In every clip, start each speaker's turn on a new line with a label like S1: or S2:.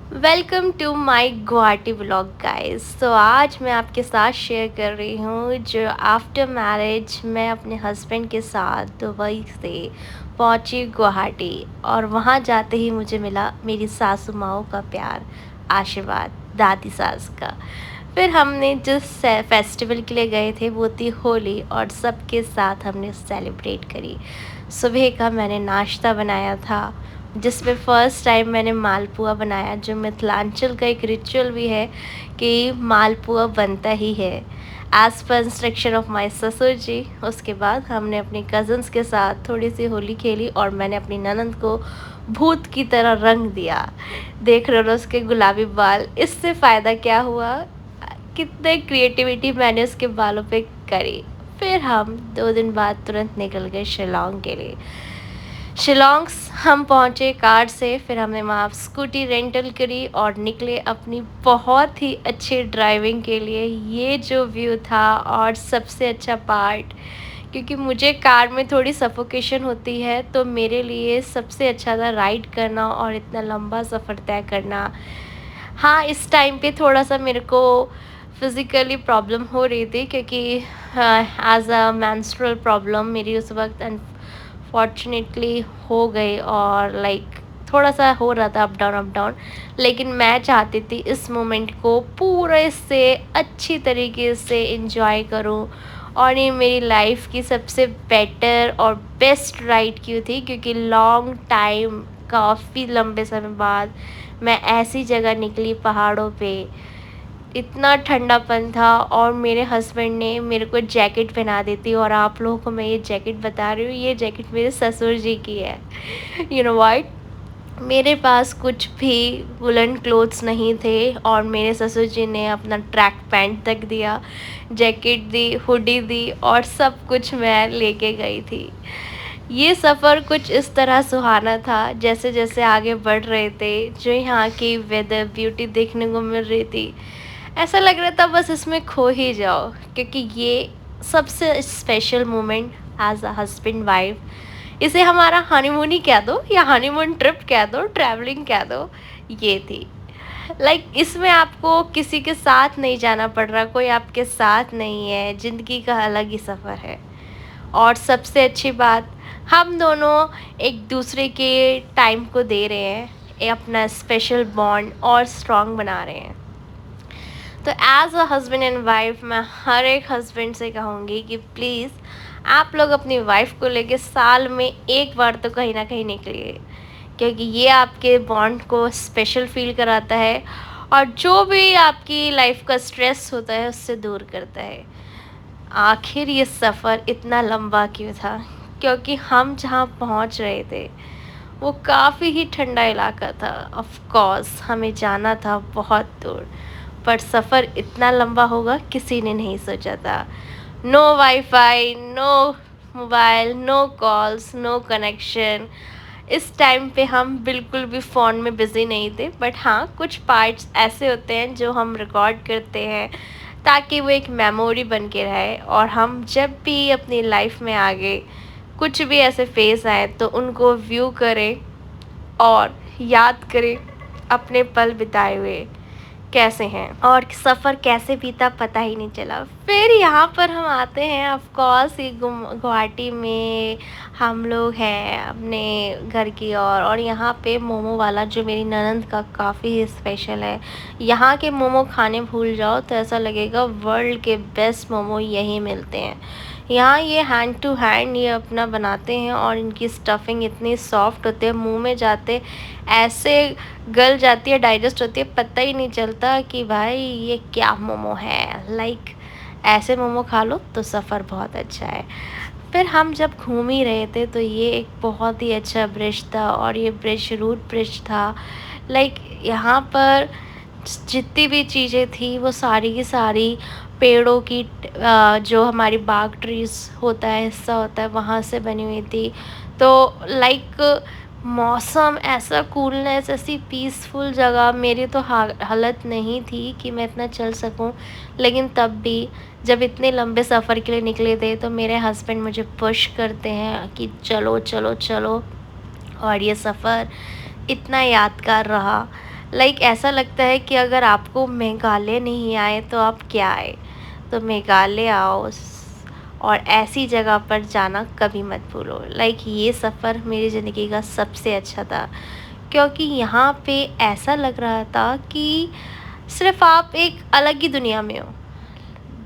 S1: Welcome to my Guwahati vlog guys. तो आज मैं आपके साथ शेयर कर रही हूँ जो आफ्टर मैरिज मैं अपने हस्बैंड के साथ दुबई से पहुँची गुवाहाटी, और वहाँ जाते ही मुझे मिला मेरी सासू माँ का प्यार, आशीर्वाद, दादी सास का। फिर हमने जिस फेस्टिवल के लिए गए थे वो थी होली, और सबके साथ हमने सेलिब्रेट करी। सुबह का मैंने नाश्ता बनाया था जिसमें फ़र्स्ट टाइम मैंने मालपुआ बनाया, जो मिथिलांचल का एक रिचुअल भी है कि मालपुआ बनता ही है as per instruction of my ससुर जी। उसके बाद हमने अपने कज़न्स के साथ थोड़ी सी होली खेली और मैंने अपनी ननंद को भूत की तरह रंग दिया। देख रहे हो उसके गुलाबी बाल, इससे फ़ायदा क्या हुआ, कितने क्रिएटिविटी मैंने उसके बालों पे करी। फिर हम 2 दिन बाद तुरंत निकल गए शिलोंग के लिए। शिलोंग हम पहुँचे कार से, फिर हमने वहाँ स्कूटी रेंटल करी और निकले अपनी बहुत ही अच्छी ड्राइविंग के लिए। ये जो व्यू था, और सबसे अच्छा पार्ट, क्योंकि मुझे कार में थोड़ी सफोकेशन होती है, तो मेरे लिए सबसे अच्छा था राइड करना और इतना लंबा सफ़र तय करना। हाँ, इस टाइम पे थोड़ा-सा मेरे को फिज़िकली प्रॉब्लम हो रही थी, क्योंकि एज़ अ मेंस्ट्रुअल प्रॉब्लम मेरी उस वक़्त अनफॉर्चुनेटली हो गई, और लाइक थोड़ा-सा हो रहा था अप डाउन। लेकिन मैं चाहती थी इस मोमेंट को पूरे से अच्छी तरीके से एन्जॉय करूँ, और ये मेरी लाइफ़ की सबसे बेटर और बेस्ट राइड की थी, क्योंकि लॉन्ग टाइम, काफ़ी लंबे समय बाद मैं ऐसी जगह निकली पहाड़ों पे। इतना ठंडापन था, और मेरे हस्बैंड ने मेरे को जैकेट पहना दी थी, और आप लोगों को मैं ये जैकेट बता रही हूँ, ये जैकेट मेरे ससुर जी की है। यू नो व्हाट, मेरे पास कुछ भी वुलन क्लोथ्स नहीं थे, और मेरे ससुर जी ने अपना ट्रैक पैंट तक दिया, जैकेट दी, हुडी दी, और सब कुछ मैं लेके गई थी। ये सफ़र कुछ इस तरह सुहाना था, जैसे जैसे आगे बढ़ रहे थे, जो यहाँ की वेदर ब्यूटी देखने को मिल रही थी, ऐसा लग रहा था बस इसमें खो ही जाओ, क्योंकि ये सबसे special moment as a husband wife, इसे हमारा हनीमून ही कह दो, या हनीमून ट्रिप कह दो, ट्रैवलिंग कह दो, ये थी। इसमें आपको किसी के साथ नहीं जाना पड़ रहा, कोई आपके साथ नहीं है, ज़िंदगी का अलग ही सफ़र है। और सबसे अच्छी बात, हम दोनों एक दूसरे के टाइम को दे रहे हैं, अपना स्पेशल बॉन्ड और स्ट्रॉन्ग बना रहे हैं। तो as a husband and wife मैं हर एक हस्बैंड से कहूँगी कि प्लीज़ आप लोग अपनी वाइफ को लेके साल में एक बार तो कहीं ना कहीं निकलिए, क्योंकि ये आपके बॉन्ड को स्पेशल फील कराता है, और जो भी आपकी लाइफ का स्ट्रेस होता है उससे दूर करता है। आखिर ये सफ़र इतना लंबा क्यों था, क्योंकि हम जहाँ पहुँच रहे थे वो काफ़ी ही ठंडा इलाका था। ऑफ कोर्स हमें जाना था बहुत दूर, पर सफ़र इतना लंबा होगा किसी ने नहीं सोचा था। No WiFi, no mobile, no calls, no connection. इस टाइम पे हम बिल्कुल भी फ़ोन में बिज़ी नहीं थे, बट हाँ, कुछ पार्ट्स ऐसे होते हैं जो हम रिकॉर्ड करते हैं ताकि वो एक मेमोरी बन के रहे, और हम जब भी अपनी लाइफ में आगे कुछ भी ऐसे फेस आए तो उनको व्यू करें और याद करें अपने पल बिताए हुए कैसे हैं, और सफ़र कैसे बीता पता ही नहीं चला। फिर यहाँ पर हम आते हैं, ऑफ कोर्स ये गुवाहाटी में हम लोग हैं अपने घर की और यहाँ पे मोमो वाला जो मेरी ननंद का काफ़ी ही स्पेशल है। यहाँ के मोमो खाने भूल जाओ तो ऐसा लगेगा वर्ल्ड के बेस्ट मोमो यहीं मिलते हैं। यहाँ ये हैंड टू हैंड ये अपना बनाते हैं, और इनकी स्टफिंग इतनी सॉफ्ट होती है, मुंह में जाते ऐसे गल जाती है, डाइजेस्ट होती है, पता ही नहीं चलता कि भाई ये क्या मोमो है। ऐसे मोमो खा लो तो सफ़र बहुत अच्छा है। फिर हम जब घूम ही रहे थे तो ये एक बहुत ही अच्छा ब्रिज था, और ये ब्रिज रूट ब्रिज था। यहाँ पर जितनी भी चीज़ें थी वो सारी की सारी पेड़ों की जो हमारी बाग ट्रीज़ होता है, हिस्सा होता है, वहाँ से बनी हुई थी। तो मौसम ऐसा, कूलनेस, ऐसी पीसफुल जगह, मेरी तो हालत नहीं थी कि मैं इतना चल सकूं, लेकिन तब भी जब इतने लंबे सफ़र के लिए निकले थे तो मेरे हस्बैंड मुझे पुश करते हैं कि चलो चलो चलो, और ये सफ़र इतना यादगार रहा। लाइक ऐसा लगता है कि अगर आपको मेघालय नहीं आए तो आप क्या आए। तो मेघालय आओ और ऐसी जगह पर जाना कभी मत भूलो। लाइक ये सफ़र मेरी ज़िंदगी का सबसे अच्छा था, क्योंकि यहाँ पे ऐसा लग रहा था कि सिर्फ आप एक अलग ही दुनिया में हो।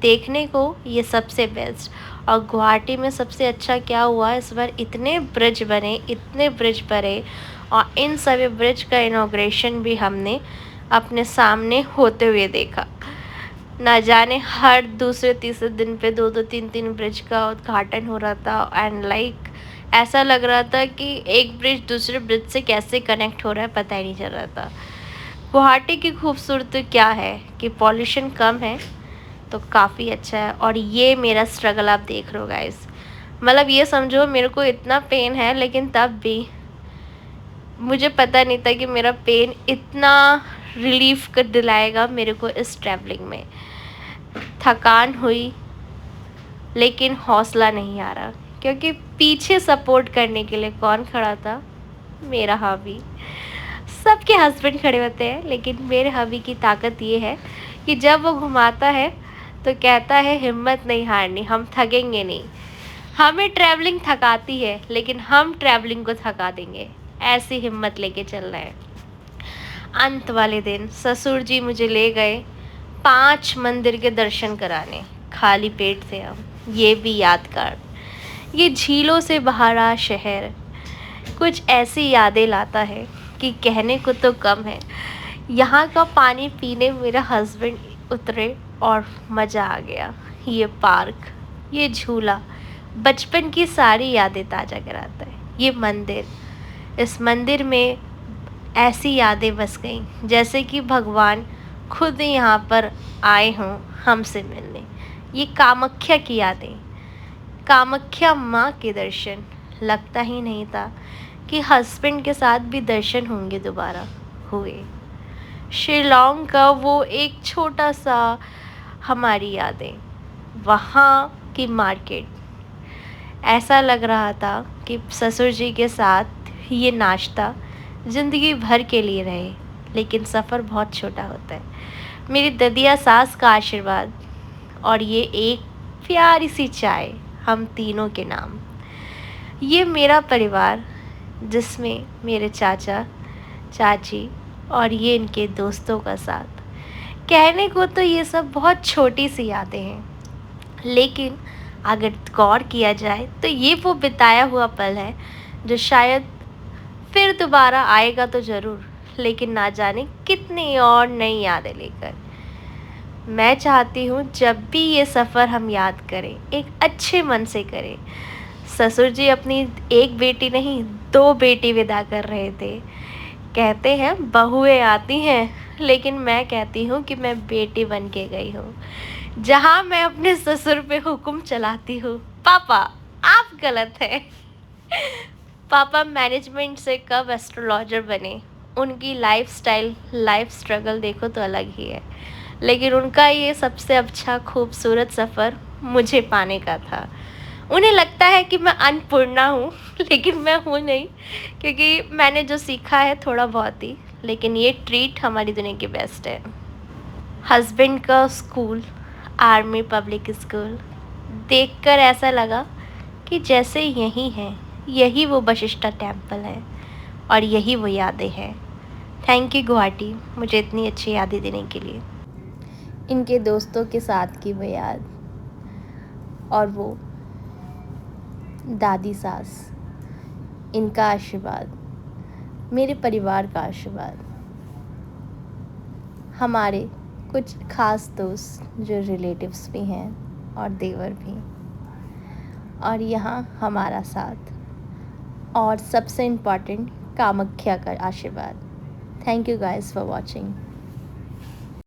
S1: देखने को ये सबसे बेस्ट। और गुवाहाटी में सबसे अच्छा क्या हुआ, इस बार इतने ब्रिज बने, इतने ब्रिज बने, और इन सभी ब्रिज का इनॉग्रेशन भी हमने अपने सामने होते हुए देखा। ना जाने हर दूसरे तीसरे दिन पे 2-2 3-3 ब्रिज का उद्घाटन हो रहा था। एंड लाइक ऐसा लग रहा था कि एक ब्रिज दूसरे ब्रिज से कैसे कनेक्ट हो रहा है पता ही नहीं चल रहा था। गुवाहाटी की खूबसूरती क्या है कि पॉल्यूशन कम है, तो काफ़ी अच्छा है। और ये मेरा स्ट्रगल आप देख रहे हो गाइस, मतलब ये समझो मेरे को इतना पेन है, लेकिन तब भी मुझे पता नहीं था कि मेरा पेन इतना रिलीफ कर दिलाएगा मेरे को इस ट्रैवलिंग में। थकान हुई, लेकिन हौसला नहीं आ रहा, क्योंकि पीछे सपोर्ट करने के लिए कौन खड़ा था? मेरा हबी। सबके हस्बैंड खड़े होते हैं, लेकिन मेरे हबी की ताकत ये है कि जब वो घुमाता है तो कहता है हिम्मत नहीं हारनी, हम थकेंगे नहीं। हमें ट्रैवलिंग थकाती है, लेकिन हम ट्रैवलिंग को थका देंगे, ऐसी हिम्मत लेके चल रहे हैं। अंत वाले दिन ससुर जी मुझे ले गए 5 मंदिर के दर्शन कराने, खाली पेट थे हम। ये भी यादगार। ये झीलों से भरा शहर कुछ ऐसी यादें लाता है कि कहने को तो कम है। यहाँ का पानी पीने मेरा हस्बैंड उतरे और मज़ा आ गया। ये पार्क, ये झूला बचपन की सारी यादें ताज़ा कराता है। ये मंदिर, इस मंदिर में ऐसी यादें बस गईं जैसे कि भगवान खुद यहाँ पर आए हों हमसे मिलने। ये कामाख्या की यादें, कामाख्या माँ के दर्शन, लगता ही नहीं था कि हस्बैंड के साथ भी दर्शन होंगे, दोबारा हुए। शिलोंग का वो एक छोटा सा हमारी यादें, वहाँ की मार्केट, ऐसा लग रहा था कि ससुर जी के साथ ये नाश्ता ज़िंदगी भर के लिए रहे। लेकिन सफ़र बहुत छोटा होता है। मेरी ददिया सास का आशीर्वाद और ये एक प्यारी सी चाय, हम तीनों के नाम। ये मेरा परिवार, जिसमें मेरे चाचा चाची और ये इनके दोस्तों का साथ। कहने को तो ये सब बहुत छोटी सी यादें हैं, लेकिन अगर गौर किया जाए तो ये वो बिताया हुआ पल है जो शायद फिर दोबारा आएगा तो ज़रूर, लेकिन ना जाने कितनी और नई यादें लेकर। मैं चाहती हूँ जब भी ये सफ़र हम याद करें, एक अच्छे मन से करें। ससुर जी अपनी एक बेटी नहीं 2 बेटी विदा कर रहे थे। कहते हैं बहुएं आती हैं, लेकिन मैं कहती हूँ कि मैं बेटी बन के गई हूँ। जहाँ मैं अपने ससुर पे हुक्म चलाती हूँ, पापा आप गलत हैं। पापा मैनेजमेंट से कब एस्ट्रोलॉजर बने, उनकी लाइफस्टाइल, लाइफ स्ट्रगल देखो तो अलग ही है। लेकिन उनका ये सबसे अच्छा खूबसूरत सफ़र मुझे पाने का था। उन्हें लगता है कि मैं अन्नपूर्णा हूँ, लेकिन मैं हूँ नहीं, क्योंकि मैंने जो सीखा है थोड़ा बहुत ही, लेकिन ये ट्रीट हमारी दुनिया की बेस्ट है। हस्बैंड का स्कूल, आर्मी पब्लिक स्कूल, देखकर ऐसा लगा कि जैसे यही है, यही वो वशिष्ठा टेम्पल है और यही वो यादें हैं। थैंक यू गुवाहाटी, मुझे इतनी अच्छी यादें देने के लिए। इनके दोस्तों के साथ की वो याद, और वो दादी सास, इनका आशीर्वाद, मेरे परिवार का आशीर्वाद, हमारे कुछ ख़ास दोस्त जो रिलेटिव्स भी हैं और देवर भी, और यहाँ हमारा साथ, और सबसे इम्पॉर्टेंट कामाख्या का आशीर्वाद। Thank you guys for watching.